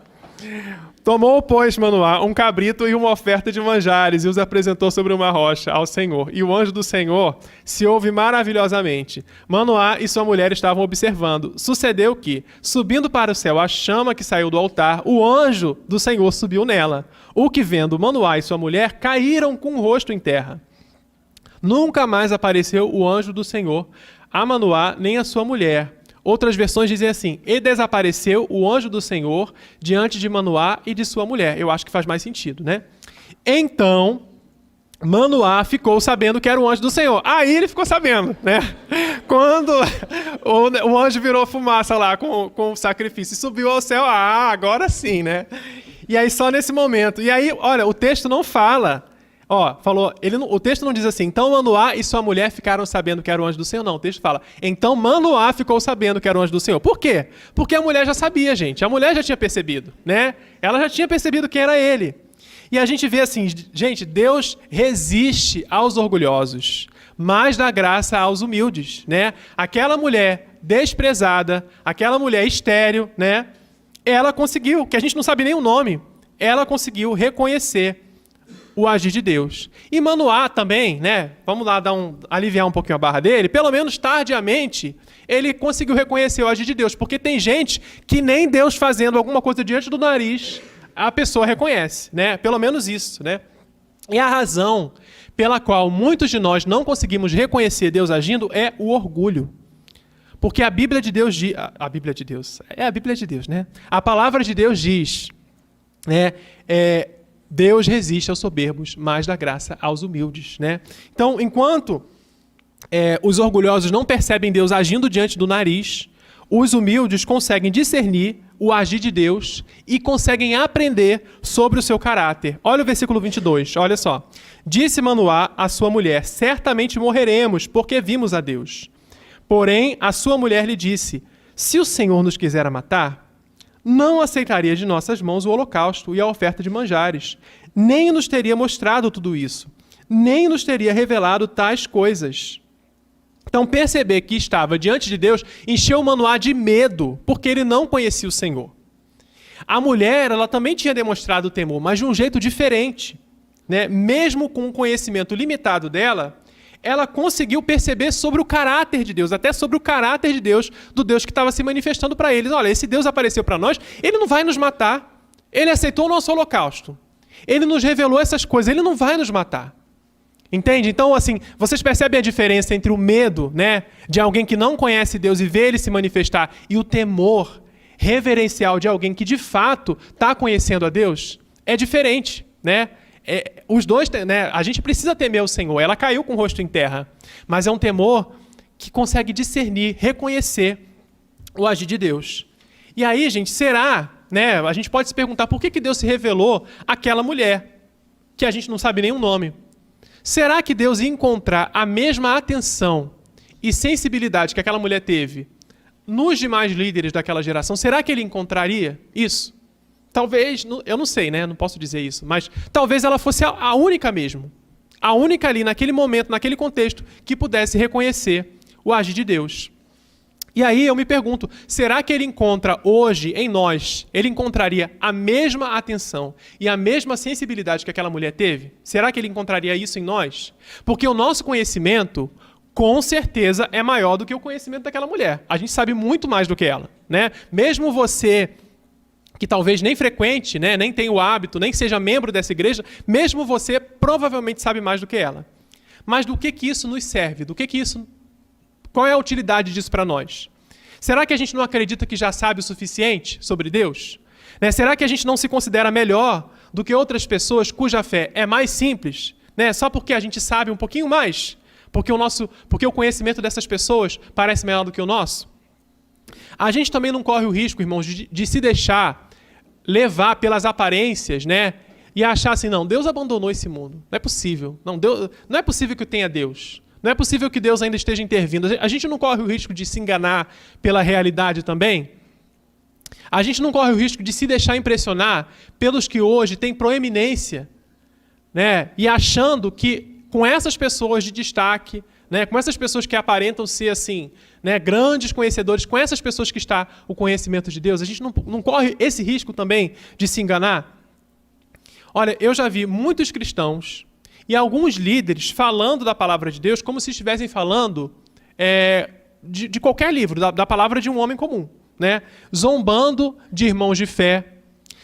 Tomou, pois, Manoá, um cabrito e uma oferta de manjares e os apresentou sobre uma rocha ao Senhor. E o anjo do Senhor se ouve maravilhosamente. Manoá e sua mulher estavam observando. Sucedeu que, subindo para o céu a chama que saiu do altar, o anjo do Senhor subiu nela. O que, vendo Manoá e sua mulher, caíram com o rosto em terra. Nunca mais apareceu o anjo do Senhor a Manoá nem a sua mulher. Outras versões dizem assim: e desapareceu o anjo do Senhor diante de Manoá e de sua mulher. Eu acho que faz mais sentido, né? Então, Manoá ficou sabendo que era o anjo do Senhor. Aí ele ficou sabendo, né? Quando o anjo virou fumaça lá com o sacrifício e subiu ao céu, agora sim, né? E aí só nesse momento. E aí, olha, o texto não fala... o texto não diz assim: então Manoá e sua mulher ficaram sabendo que era o anjo do Senhor. Não, o texto fala: então Manoá ficou sabendo que era o anjo do Senhor. Por quê? Porque a mulher já sabia, gente. A mulher já tinha percebido, né? Ela já tinha percebido que era ele. E a gente vê assim, gente, Deus resiste aos orgulhosos, mas dá graça aos humildes, né? Aquela mulher desprezada, aquela mulher estéril, né? Ela conseguiu, que a gente não sabe nem o nome, ela conseguiu reconhecer o agir de Deus. E Manoá também, né? Vamos lá aliviar um pouquinho a barra dele. Pelo menos tardiamente, ele conseguiu reconhecer o agir de Deus. Porque tem gente que nem Deus fazendo alguma coisa diante do nariz, a pessoa reconhece, né? Pelo menos isso, né? E a razão pela qual muitos de nós não conseguimos reconhecer Deus agindo é o orgulho. Porque a Bíblia de Deus diz... A Bíblia de Deus. É a Bíblia de Deus, né? A palavra de Deus diz, né? Deus resiste aos soberbos, mas dá graça aos humildes, né? Então, enquanto os orgulhosos não percebem Deus agindo diante do nariz, os humildes conseguem discernir o agir de Deus e conseguem aprender sobre o seu caráter. Olha o versículo 22, olha só. Disse Manoá à sua mulher: certamente morreremos, porque vimos a Deus. Porém, a sua mulher lhe disse: se o Senhor nos quiser matar, não aceitaria de nossas mãos o holocausto e a oferta de manjares, nem nos teria mostrado tudo isso, nem nos teria revelado tais coisas. Então, perceber que estava diante de Deus encheu Manoá de medo, porque ele não conhecia o Senhor. A mulher, ela também tinha demonstrado temor, mas de um jeito diferente, né? Mesmo com o conhecimento limitado dela, ela conseguiu perceber sobre o caráter de Deus, até sobre o caráter de Deus, do Deus que estava se manifestando para eles. Olha, esse Deus apareceu para nós, ele não vai nos matar. Ele aceitou o nosso holocausto. Ele nos revelou essas coisas, ele não vai nos matar. Entende? Então, assim, vocês percebem a diferença entre o medo, né, de alguém que não conhece Deus e vê ele se manifestar, e o temor reverencial de alguém que de fato está conhecendo a Deus? É diferente, né? Os dois, né, a gente precisa temer o Senhor. Ela caiu com o rosto em terra, mas é um temor que consegue discernir, reconhecer o agir de Deus. E aí, gente, será, né? A gente pode se perguntar por que Deus se revelou àquela mulher, que a gente não sabe nem o nome. Será que Deus ia encontrar a mesma atenção e sensibilidade que aquela mulher teve nos demais líderes daquela geração? Será que ele encontraria isso? Talvez, eu não sei, né? Não posso dizer isso, mas talvez ela fosse a única mesmo. A única ali, naquele momento, naquele contexto, que pudesse reconhecer o agir de Deus. E aí eu me pergunto, será que ele encontra hoje em nós, ele encontraria a mesma atenção e a mesma sensibilidade que aquela mulher teve? Será que ele encontraria isso em nós? Porque o nosso conhecimento, com certeza, é maior do que o conhecimento daquela mulher. A gente sabe muito mais do que ela, né? Mesmo você que talvez nem frequente, né, nem tenha o hábito, nem seja membro dessa igreja, mesmo você provavelmente sabe mais do que ela. Mas do que isso nos serve? Qual é a utilidade disso para nós? Será que a gente não acredita que já sabe o suficiente sobre Deus? Né? Será que a gente não se considera melhor do que outras pessoas cuja fé é mais simples? Né? Só porque a gente sabe um pouquinho mais? Porque o conhecimento dessas pessoas parece melhor do que o nosso? A gente também não corre o risco, irmãos, de se deixar levar pelas aparências, né? E achar assim, não, Deus abandonou esse mundo. Não é possível. Não é possível que tenha Deus. Não é possível que Deus ainda esteja intervindo. A gente não corre o risco de se enganar pela realidade também? A gente não corre o risco de se deixar impressionar pelos que hoje têm proeminência, né? E achando que com essas pessoas de destaque, né? Com essas pessoas que aparentam ser assim, né? Grandes conhecedores, com essas pessoas que está o conhecimento de Deus, a gente não corre esse risco também de se enganar? Olha, eu já vi muitos cristãos e alguns líderes falando da palavra de Deus como se estivessem falando de qualquer livro, da palavra de um homem comum, né? Zombando de irmãos de fé,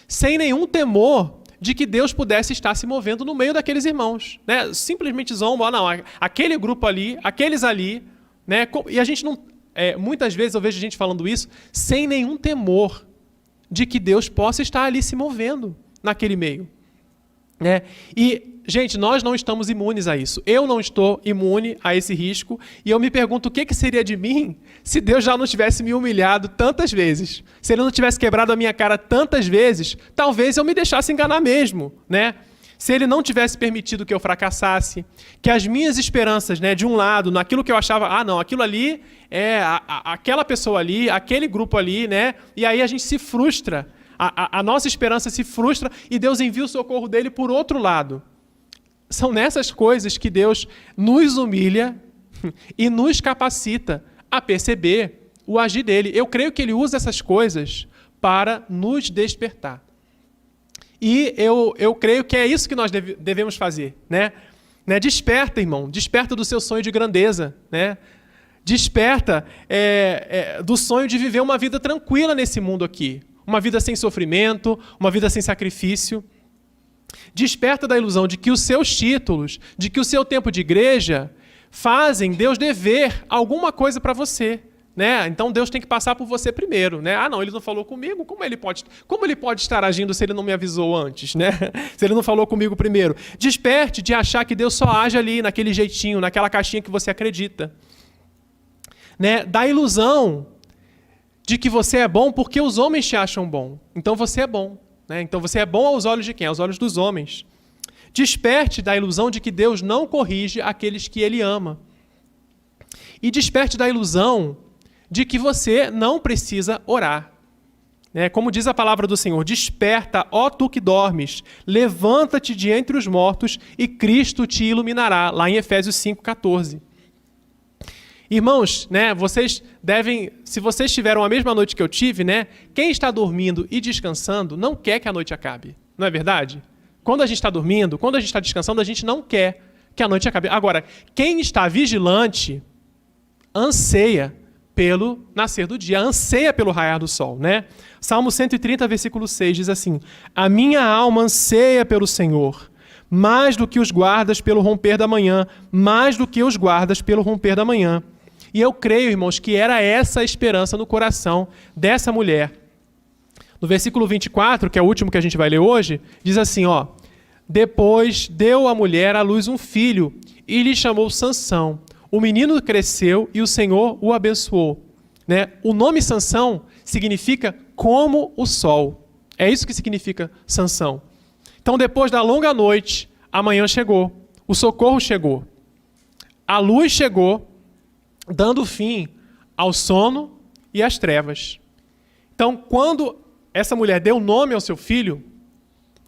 sem nenhum temor de que Deus pudesse estar se movendo no meio daqueles irmãos, né? Simplesmente zombam, não, aquele grupo ali, aqueles ali, né? E a gente não, muitas vezes eu vejo gente falando isso sem nenhum temor de que Deus possa estar ali se movendo naquele meio, né? E, gente, nós não estamos imunes a isso. Eu não estou imune a esse risco e eu me pergunto o que seria de mim se Deus já não tivesse me humilhado tantas vezes. Se Ele não tivesse quebrado a minha cara tantas vezes, talvez eu me deixasse enganar mesmo, né? Se Ele não tivesse permitido que eu fracassasse, que as minhas esperanças, né, de um lado, naquilo que eu achava, não, aquilo ali é aquela pessoa ali, aquele grupo ali, né? E aí a gente se frustra. A nossa esperança se frustra e Deus envia o socorro dele por outro lado. São nessas coisas que Deus nos humilha e nos capacita a perceber o agir dele. Eu creio que ele usa essas coisas para nos despertar. E eu creio que é isso que nós devemos fazer, né? Desperta, irmão, desperta do seu sonho de grandeza, né? Desperta do sonho de viver uma vida tranquila nesse mundo aqui. Uma vida sem sofrimento, uma vida sem sacrifício. Desperta da ilusão de que os seus títulos, de que o seu tempo de igreja fazem Deus dever alguma coisa para você, né? Então Deus tem que passar por você primeiro, né? Não, ele não falou comigo, como ele pode estar agindo se ele não me avisou antes, né? Se ele não falou comigo primeiro. Desperte de achar que Deus só age ali, naquele jeitinho, naquela caixinha que você acredita, né? Da ilusão de que você é bom porque os homens te acham bom. Então você é bom, né? Então você é bom aos olhos de quem? Aos olhos dos homens. Desperte da ilusão de que Deus não corrige aqueles que Ele ama. E desperte da ilusão de que você não precisa orar. Como diz a palavra do Senhor, desperta, ó tu que dormes, levanta-te de entre os mortos e Cristo te iluminará, lá em Efésios 5,14. Irmãos, né, vocês devem, se vocês tiveram a mesma noite que eu tive, né, quem está dormindo e descansando não quer que a noite acabe, não é verdade? Quando a gente está dormindo, quando a gente está descansando, a gente não quer que a noite acabe. Agora, quem está vigilante anseia pelo nascer do dia, anseia pelo raiar do sol, né? Salmo 130, versículo 6 diz assim: a minha alma anseia pelo Senhor, mais do que os guardas pelo romper da manhã, mais do que os guardas pelo romper da manhã. E eu creio, irmãos, que era essa a esperança no coração dessa mulher. No versículo 24, que é o último que a gente vai ler hoje, diz assim, depois deu a mulher à luz um filho e lhe chamou Sansão. o menino cresceu e o Senhor o abençoou. Né? O nome Sansão significa como o sol. É isso que significa Sansão. Então, depois da longa noite, a manhã chegou, o socorro chegou, a luz chegou, dando fim ao sono e às trevas. Então, quando essa mulher deu nome ao seu filho,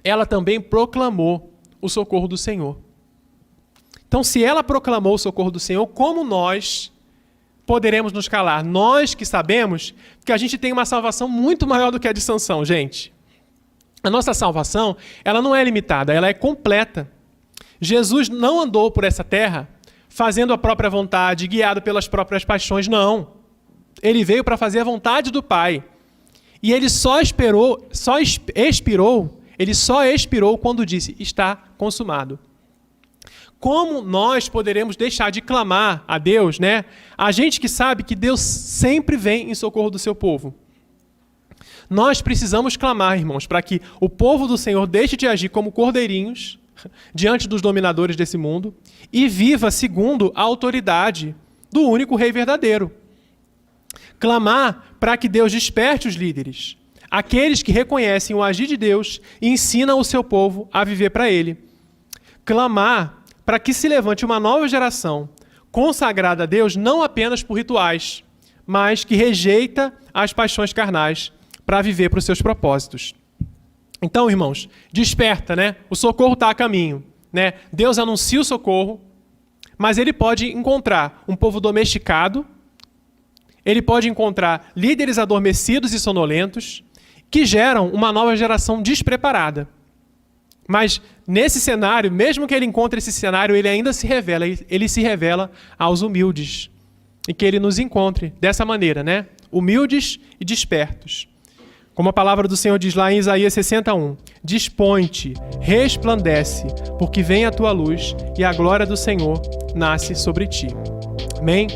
ela também proclamou o socorro do Senhor. Então, se ela proclamou o socorro do Senhor, como nós poderemos nos calar? Nós que sabemos que a gente tem uma salvação muito maior do que a de Sansão, gente. A nossa salvação, ela não é limitada, ela é completa. Jesus não andou por essa terra fazendo a própria vontade, guiado pelas próprias paixões, não. Ele veio para fazer a vontade do Pai. E ele só expirou quando disse, está consumado. Como nós poderemos deixar de clamar a Deus, né? A gente que sabe que Deus sempre vem em socorro do seu povo. Nós precisamos clamar, irmãos, para que o povo do Senhor deixe de agir como cordeirinhos diante dos dominadores desse mundo e viva segundo a autoridade do único Rei verdadeiro. Clamar para que Deus desperte os líderes, aqueles que reconhecem o agir de Deus e ensinam o seu povo a viver para Ele. Clamar para que se levante uma nova geração consagrada a Deus não apenas por rituais, mas que rejeita as paixões carnais para viver para os seus propósitos. Então, irmãos, desperta, né? O socorro está a caminho, né? Deus anuncia o socorro, mas Ele pode encontrar um povo domesticado, Ele pode encontrar líderes adormecidos e sonolentos que geram uma nova geração despreparada. Mas nesse cenário, mesmo que Ele encontre esse cenário, Ele ainda se revela, Ele se revela aos humildes. E que Ele nos encontre dessa maneira, né? Humildes e despertos. Como a palavra do Senhor diz lá em Isaías 61, dispõe-te, resplandece, porque vem a tua luz e a glória do Senhor nasce sobre ti. Amém?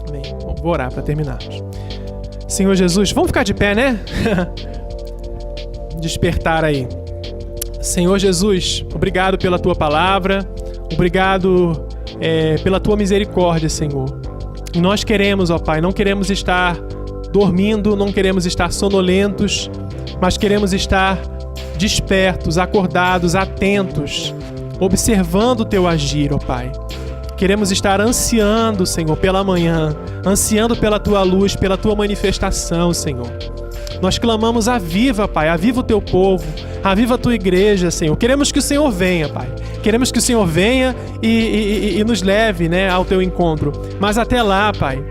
Amém. Bom, vou orar para terminarmos. Senhor Jesus, vamos ficar de pé, né? Despertar aí. Senhor Jesus, obrigado pela tua palavra, obrigado pela tua misericórdia, Senhor. E nós queremos, ó Pai, não queremos estar dormindo, não queremos estar sonolentos, mas queremos estar despertos, acordados, atentos, observando o teu agir, ó Pai. Queremos estar ansiando, Senhor, pela manhã, ansiando pela tua luz, pela tua manifestação, Senhor. Nós clamamos, aviva, Pai, aviva o teu povo, aviva a tua igreja, Senhor. Queremos que o Senhor venha, Pai. Queremos que o Senhor venha e nos leve, né, ao teu encontro. Mas até lá, Pai,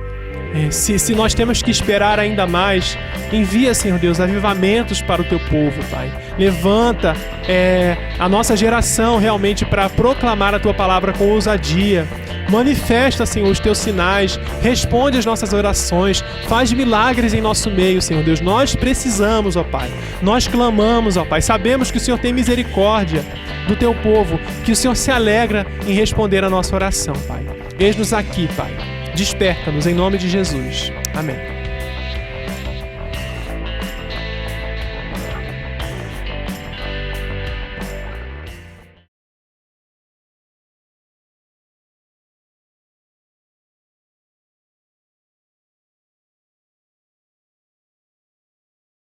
se nós temos que esperar ainda mais, envia, Senhor Deus, avivamentos para o teu povo, Pai. Levanta a nossa geração realmente para proclamar a tua palavra com ousadia. Manifesta, Senhor, os teus sinais, responde as nossas orações, faz milagres em nosso meio, Senhor Deus. Nós precisamos, ó Pai, nós clamamos, ó Pai, sabemos que o Senhor tem misericórdia do teu povo, que o Senhor se alegra em responder a nossa oração, Pai. Eis-nos aqui, Pai. Desperta-nos em nome de Jesus. Amém.